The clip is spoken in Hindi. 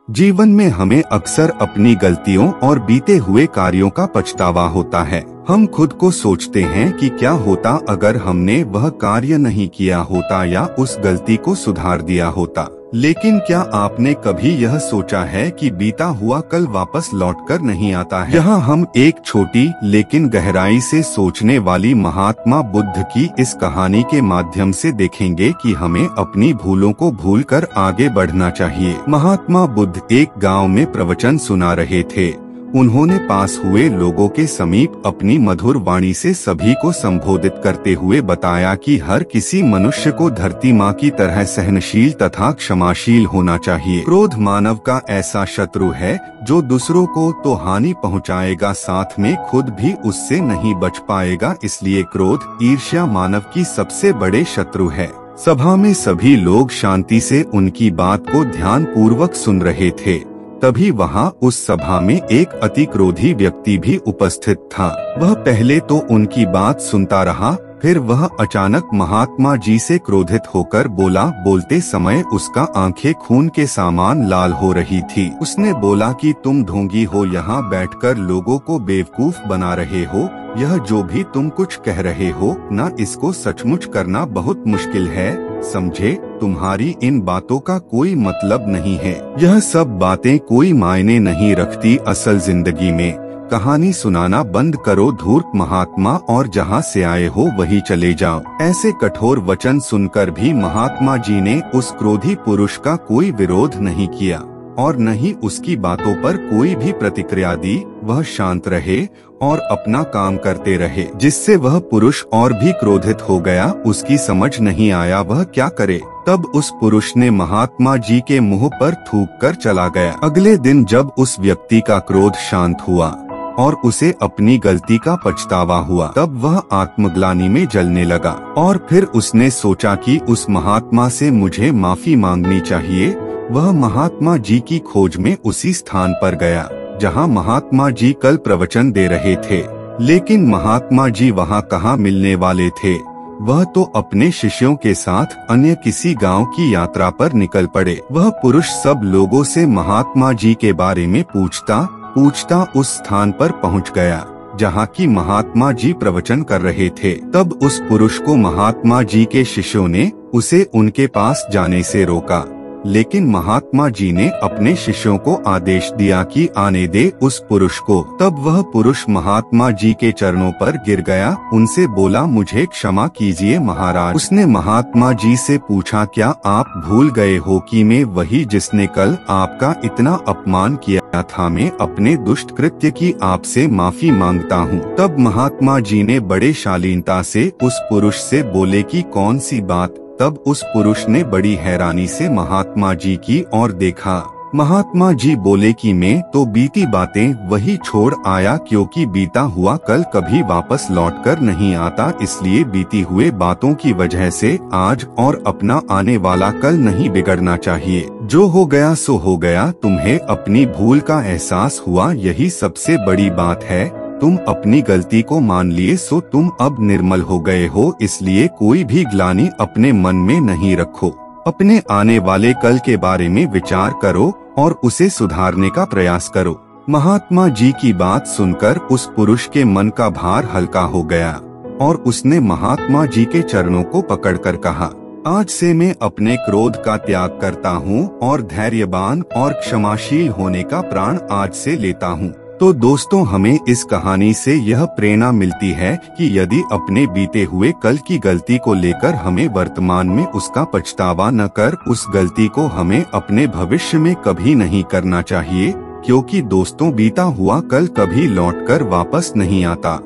जीवन में हमें अक्सर अपनी गलतियों और बीते हुए कार्यों का पछतावा होता है। हम खुद को सोचते हैं कि क्या होता अगर हमने वह कार्य नहीं किया होता या उस गलती को सुधार दिया होता। लेकिन क्या आपने कभी यह सोचा है कि बीता हुआ कल वापस लौटकर नहीं आता है। यहाँ हम एक छोटी लेकिन गहराई से सोचने वाली महात्मा बुद्ध की इस कहानी के माध्यम से देखेंगे कि हमें अपनी भूलों को भूलकर आगे बढ़ना चाहिए। महात्मा बुद्ध एक गांव में प्रवचन सुना रहे थे। उन्होंने पास हुए लोगों के समीप अपनी मधुर वाणी से सभी को संबोधित करते हुए बताया कि हर किसी मनुष्य को धरती माँ की तरह सहनशील तथा क्षमाशील होना चाहिए। क्रोध मानव का ऐसा शत्रु है जो दूसरों को तो हानि पहुँचाएगा, साथ में खुद भी उससे नहीं बच पाएगा। इसलिए क्रोध, ईर्ष्या मानव की सबसे बड़े शत्रु है। सभा में सभी लोग शांति से उनकी बात को ध्यान पूर्वक सुन रहे थे। तभी वहाँ उस सभा में एक अति क्रोधी व्यक्ति भी उपस्थित था। वह पहले तो उनकी बात सुनता रहा, फिर वह अचानक महात्मा जी से क्रोधित होकर बोला। बोलते समय उसका आंखें खून के समान लाल हो रही थी। उसने बोला कि तुम ढोंगी हो, यहाँ बैठकर लोगों को बेवकूफ बना रहे हो। यह जो भी तुम कुछ कह रहे हो ना, इसको सचमुच करना बहुत मुश्किल है। समझे, तुम्हारी इन बातों का कोई मतलब नहीं है। यह सब बातें कोई मायने नहीं रखती असल जिंदगी में। कहानी सुनाना बंद करो धूर्त महात्मा, और जहाँ से आए हो वही चले जाओ। ऐसे कठोर वचन सुनकर भी महात्मा जी ने उस क्रोधी पुरुष का कोई विरोध नहीं किया और न ही उसकी बातों पर कोई भी प्रतिक्रिया दी। वह शांत रहे और अपना काम करते रहे, जिससे वह पुरुष और भी क्रोधित हो गया। उसकी समझ नहीं आया वह क्या करे। तब उस पुरुष ने महात्मा जी के मुंह पर थूक कर चला गया। अगले दिन जब उस व्यक्ति का क्रोध शांत हुआ और उसे अपनी गलती का पछतावा हुआ, तब वह आत्मग्लानि में जलने लगा और फिर उसने सोचा कि उस महात्मा से मुझे माफी मांगनी चाहिए। वह महात्मा जी की खोज में उसी स्थान पर गया जहां महात्मा जी कल प्रवचन दे रहे थे। लेकिन महात्मा जी वहां कहाँ मिलने वाले थे। वह तो अपने शिष्यों के साथ अन्य किसी गांव की यात्रा पर निकल पड़े। वह पुरुष सब लोगों से महात्मा जी के बारे में पूछता उस स्थान पर पहुंच गया जहां की महात्मा जी प्रवचन कर रहे थे। तब उस पुरुष को महात्मा जी के शिष्यों ने उसे उनके पास जाने से रोका, लेकिन महात्मा जी ने अपने शिष्यों को आदेश दिया कि आने दे उस पुरुष को। तब वह पुरुष महात्मा जी के चरणों पर गिर गया, उनसे बोला, मुझे क्षमा कीजिए महाराज। उसने महात्मा जी से पूछा, क्या आप भूल गए हो कि मैं वही जिसने कल आपका इतना अपमान किया था। मैं अपने दुष्ट कृत्य की आपसे माफी मांगता हूँ। तब महात्मा जी ने बड़े शालीनता से उस पुरुष से बोले कि कौन सी बात। तब उस पुरुष ने बड़ी हैरानी से महात्मा जी की ओर देखा। महात्मा जी बोले कि मैं तो बीती बातें वही छोड़ आया, क्योंकि बीता हुआ कल कभी वापस लौटकर नहीं आता। इसलिए बीती हुए बातों की वजह से आज और अपना आने वाला कल नहीं बिगड़ना चाहिए। जो हो गया सो हो गया। तुम्हें अपनी भूल का एहसास हुआ, यही सबसे बड़ी बात है। तुम अपनी गलती को मान लिए, सो तुम अब निर्मल हो गए हो। इसलिए कोई भी ग्लानि अपने मन में नहीं रखो। अपने आने वाले कल के बारे में विचार करो और उसे सुधारने का प्रयास करो। महात्मा जी की बात सुनकर उस पुरुष के मन का भार हल्का हो गया और उसने महात्मा जी के चरणों को पकड़कर कहा, आज से मैं अपने क्रोध का त्याग करता हूँ और धैर्यवान और क्षमाशील होने का प्राण आज से लेता हूँ। तो दोस्तों, हमें इस कहानी से यह प्रेरणा मिलती है कि यदि अपने बीते हुए कल की गलती को लेकर हमें वर्तमान में उसका पछतावा न कर, उस गलती को हमें अपने भविष्य में कभी नहीं करना चाहिए, क्योंकि दोस्तों बीता हुआ कल कभी लौटकर वापस नहीं आता।